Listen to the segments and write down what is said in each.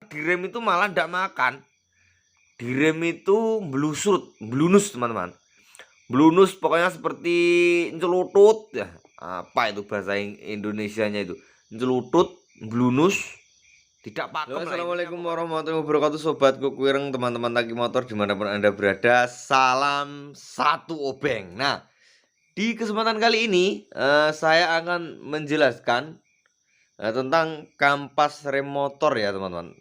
direm itu malah ndak makan. Direm itu blunus teman-teman. Blunus pokoknya seperti celutut ya. Apa itu bahasa Indonesianya itu? Celutut, blunus, tidak pakem. Assalamualaikum warahmatullahi wabarakatuh, sobat kukwireng, teman-teman tangki motor dimanapun Anda berada. Salam satu obeng. Nah, di kesempatan kali ini saya akan menjelaskan tentang kampas rem motor ya teman-teman.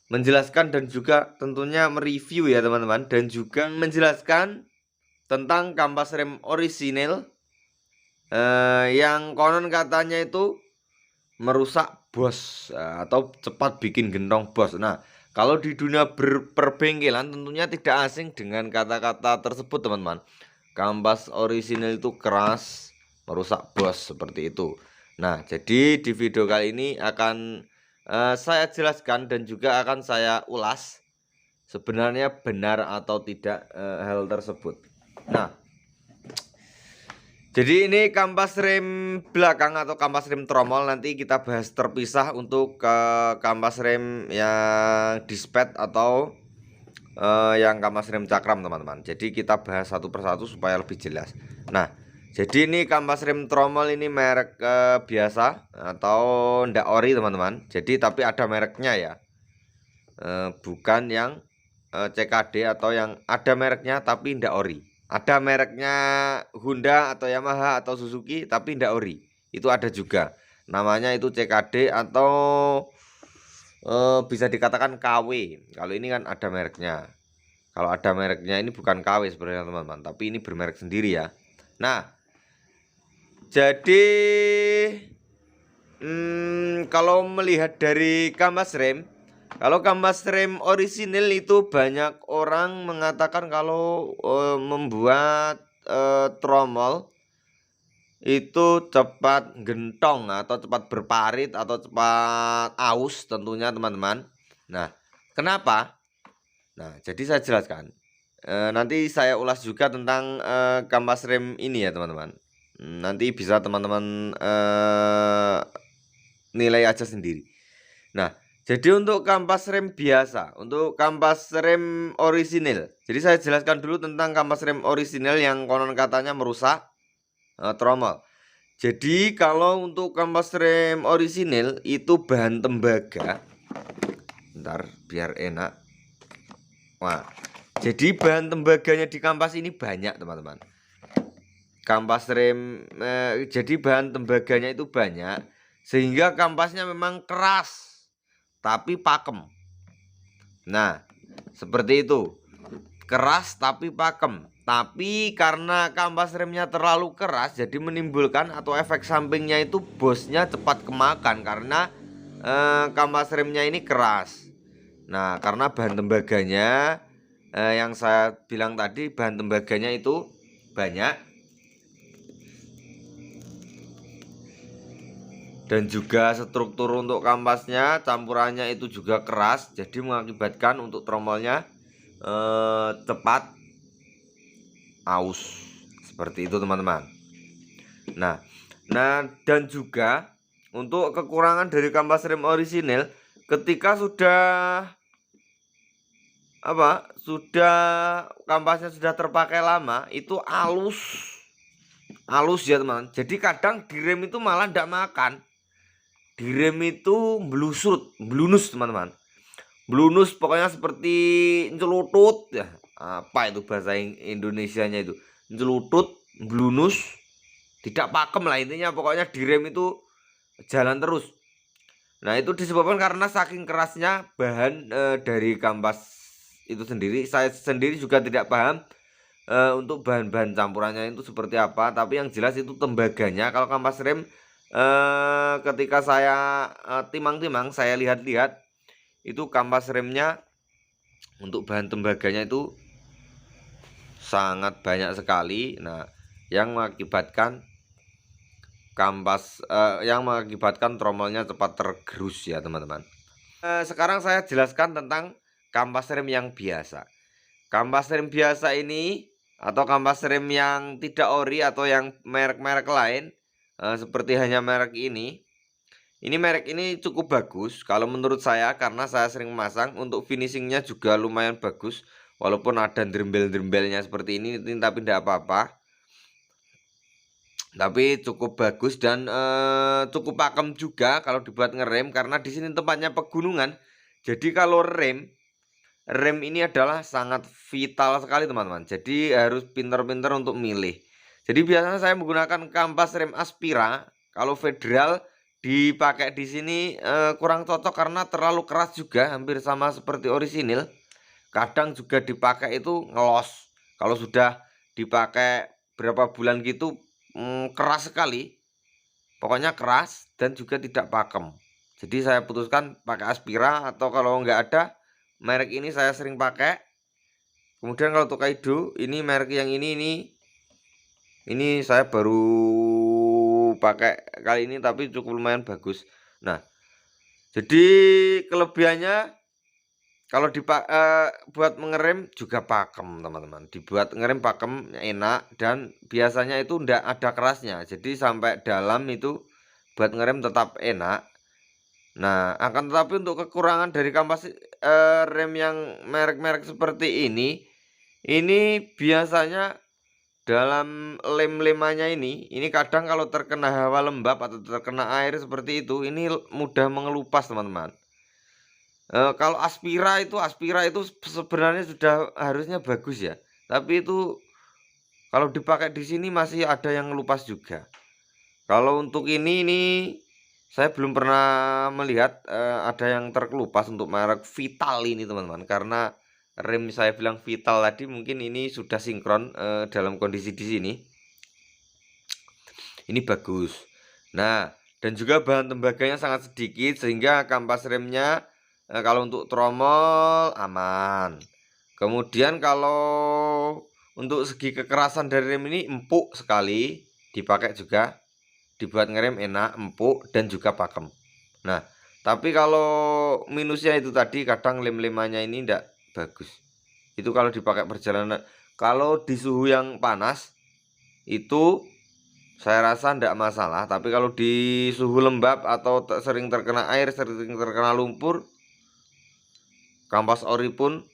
Menjelaskan dan juga tentunya mereview ya teman-teman, dan juga menjelaskan tentang kampas rem orisinil yang konon katanya itu merusak bos atau cepat bikin gentong bos. Nah, kalau di dunia perbengkelan tentunya tidak asing dengan kata-kata tersebut teman-teman. Kampas orisinil itu keras, merusak bos, seperti itu. Nah, jadi di video kali ini akan saya jelaskan dan juga akan saya ulas sebenarnya benar atau tidak hal tersebut. Nah, jadi ini kampas rem belakang atau kampas rem tromol, nanti kita bahas terpisah untuk kampas rem yang dispet atau yang kampas rem cakram teman-teman. Jadi kita bahas satu persatu supaya lebih jelas. Nah, jadi ini kampas rem tromol ini merek biasa atau ndak ori teman-teman. Jadi tapi ada mereknya ya, bukan yang CKD atau yang ada mereknya tapi ndak ori. Ada mereknya Honda atau Yamaha atau Suzuki tapi ndak ori, itu ada juga. Namanya itu CKD atau bisa dikatakan KW. Kalau ini kan ada mereknya. Kalau ada mereknya ini bukan KW sebenarnya teman-teman, tapi ini bermerek sendiri ya. Nah, jadi kalau melihat dari kampas rem, kalau kampas rem orisinil itu banyak orang mengatakan kalau membuat tromol itu cepat gentong atau cepat berparit atau cepat aus tentunya teman-teman. Nah, kenapa? Nah, jadi saya jelaskan. Nanti saya ulas juga tentang kampas rem ini ya teman-teman. Nanti bisa teman-teman nilai aja sendiri. Nah, jadi untuk kampas rem biasa, untuk kampas rem orisinil. Jadi saya jelaskan dulu tentang kampas rem orisinil yang konon katanya merusak tromol. Jadi kalau untuk kampas rem orisinil itu bahan tembaga. Bentar biar enak. Wah, jadi bahan tembaganya di kampas ini banyak teman-teman. Kampas rem jadi bahan tembaganya itu banyak, sehingga kampasnya memang keras tapi pakem. Nah, seperti itu, keras tapi pakem. Tapi karena kampas remnya terlalu keras, jadi menimbulkan atau efek sampingnya itu bosnya cepat kemakan karena kampas remnya ini keras. Nah, karena bahan tembaganya yang saya bilang tadi, bahan tembaganya itu banyak dan juga struktur untuk kampasnya campurannya itu juga keras, jadi mengakibatkan untuk tromolnya cepat aus, seperti itu teman-teman. Nah dan juga untuk kekurangan dari kampas rem orisinil, ketika sudah kampasnya sudah terpakai lama itu halus ya teman. Jadi kadang direm itu malah ndak makan, direm itu blunus teman-teman. Blunus pokoknya seperti celutut ya. Apa itu bahasa Indonesianya itu? Celutut, blunus, tidak pakem lah intinya, pokoknya direm itu jalan terus. Nah, itu disebabkan karena saking kerasnya bahan dari kampas itu sendiri. Saya sendiri juga tidak paham untuk bahan-bahan campurannya itu seperti apa, tapi yang jelas itu tembaganya. Kalau kampas rem ketika saya timang-timang, saya lihat-lihat itu kampas remnya untuk bahan tembaganya itu sangat banyak sekali. Nah, yang mengakibatkan tromolnya cepat tergerus ya teman-teman. Sekarang saya jelaskan tentang kampas rem yang biasa. Kampas rem biasa ini atau kampas rem yang tidak ori atau yang merek-merek lain seperti hanya merek ini, Ini merek ini cukup bagus kalau menurut saya, karena saya sering memasang. Untuk finishingnya juga lumayan bagus, walaupun ada drembel-drembelnya seperti ini tapi tidak apa-apa. Tapi cukup bagus dan cukup pakem juga kalau dibuat ngerem, karena di sini tempatnya pegunungan. Jadi kalau rem ini adalah sangat vital sekali teman-teman. Jadi harus pintar-pintar untuk milih. Jadi biasanya saya menggunakan kampas rem Aspira. Kalau Federal dipakai di sini kurang cocok karena terlalu keras juga, hampir sama seperti orisinil. Kadang juga dipakai itu ngelos. Kalau sudah dipakai berapa bulan gitu keras sekali. Pokoknya keras dan juga tidak pakem. Jadi saya putuskan pakai Aspira, atau kalau nggak ada merek ini saya sering pakai. Kemudian kalau Tokaido ini merek yang ini saya baru pakai kali ini tapi cukup lumayan bagus. Nah, jadi kelebihannya kalau buat mengerem juga pakem teman-teman. Dibuat ngerem pakem enak, dan biasanya itu ndak ada kerasnya. Jadi sampai dalam itu buat ngerem tetap enak. Nah, akan tetapi untuk kekurangan dari kampas rem yang merek-merek seperti ini biasanya dalam lem-lemannya ini kadang kalau terkena hawa lembab atau terkena air seperti itu, ini mudah mengelupas teman-teman. Kalau Aspira itu sebenarnya sudah harusnya bagus ya, tapi itu kalau dipakai di sini masih ada yang ngelupas juga. Kalau untuk ini saya belum pernah melihat ada yang terkelupas untuk merek Vital ini teman-teman, karena rem saya bilang Vital tadi mungkin ini sudah sinkron dalam kondisi di sini. Ini bagus. Nah, dan juga bahan tembaganya sangat sedikit sehingga kampas remnya kalau untuk tromol aman. Kemudian kalau untuk segi kekerasan dari rem ini empuk sekali, dipakai juga, dibuat ngerem enak, empuk dan juga pakem. Nah, tapi kalau minusnya itu tadi kadang lem-lemannya ini tidak bagus. Itu kalau dipakai perjalanan, kalau di suhu yang panas itu saya rasa tidak masalah, tapi kalau di suhu lembab atau sering terkena air, sering terkena lumpur, kampas ori pun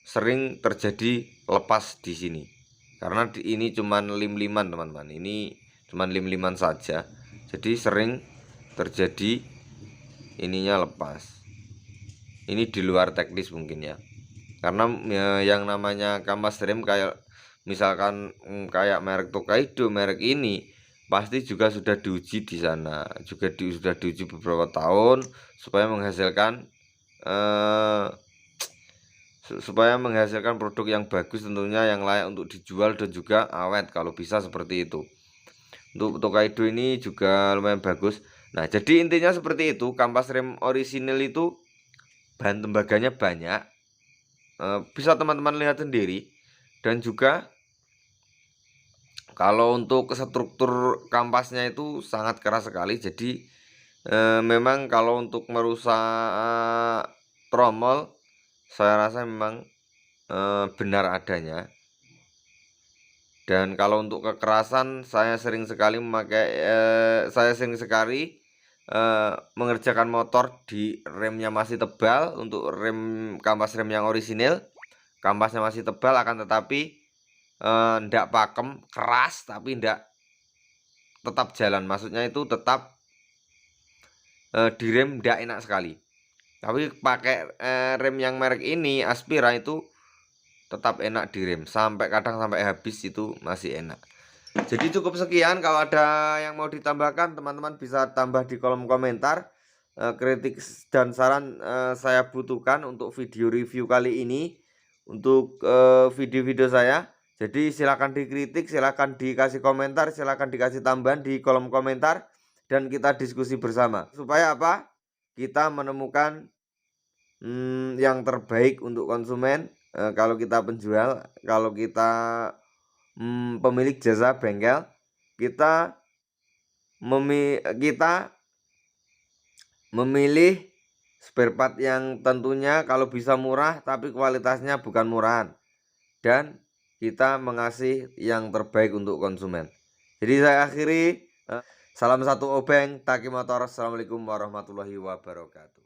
sering terjadi lepas di sini. Karena ini cuman lim-liman teman-teman, ini cuman lim-liman saja. Jadi sering terjadi ininya lepas. Ini di luar teknis mungkin ya. Karena yang namanya kampas rem kayak misalkan kayak merek Tokaido, merek ini pasti juga sudah diuji di sana, juga sudah diuji beberapa tahun supaya menghasilkan produk yang bagus, tentunya yang layak untuk dijual dan juga awet kalau bisa seperti itu. Untuk Tokaido ini juga lumayan bagus. Nah, jadi intinya seperti itu. Kampas rem orisinil itu bahan tembaganya banyak, bisa teman-teman lihat sendiri. Dan juga kalau untuk struktur kampasnya itu sangat keras sekali. Jadi memang kalau untuk merusak tromol, saya rasa memang benar adanya. Dan kalau untuk kekerasan, saya sering sekali mengerjakan motor di remnya masih tebal. Untuk kampas rem yang orisinil, kampasnya masih tebal, akan tetapi ndak pakem, keras tapi ndak tetap jalan. Maksudnya itu tetap direm ndak enak sekali. Tapi pakai rem yang merek ini Aspira itu tetap enak direm, kadang sampai habis itu masih enak. Jadi cukup sekian. Kalau ada yang mau ditambahkan, teman-teman bisa tambah di kolom komentar. Kritik dan saran saya butuhkan untuk video review kali ini, untuk video-video saya. Jadi silahkan dikritik, silahkan dikasih komentar, silahkan dikasih tambahan di kolom komentar, dan kita diskusi bersama supaya apa, kita menemukan yang terbaik untuk konsumen. Kalau kita penjual, kalau kita pemilik jasa bengkel, kita memilih spare part yang tentunya kalau bisa murah tapi kualitasnya bukan murahan, dan kita mengasih yang terbaik untuk konsumen. Jadi saya akhiri, Salam satu obeng, Taki Motor. Assalamualaikum warahmatullahi wabarakatuh.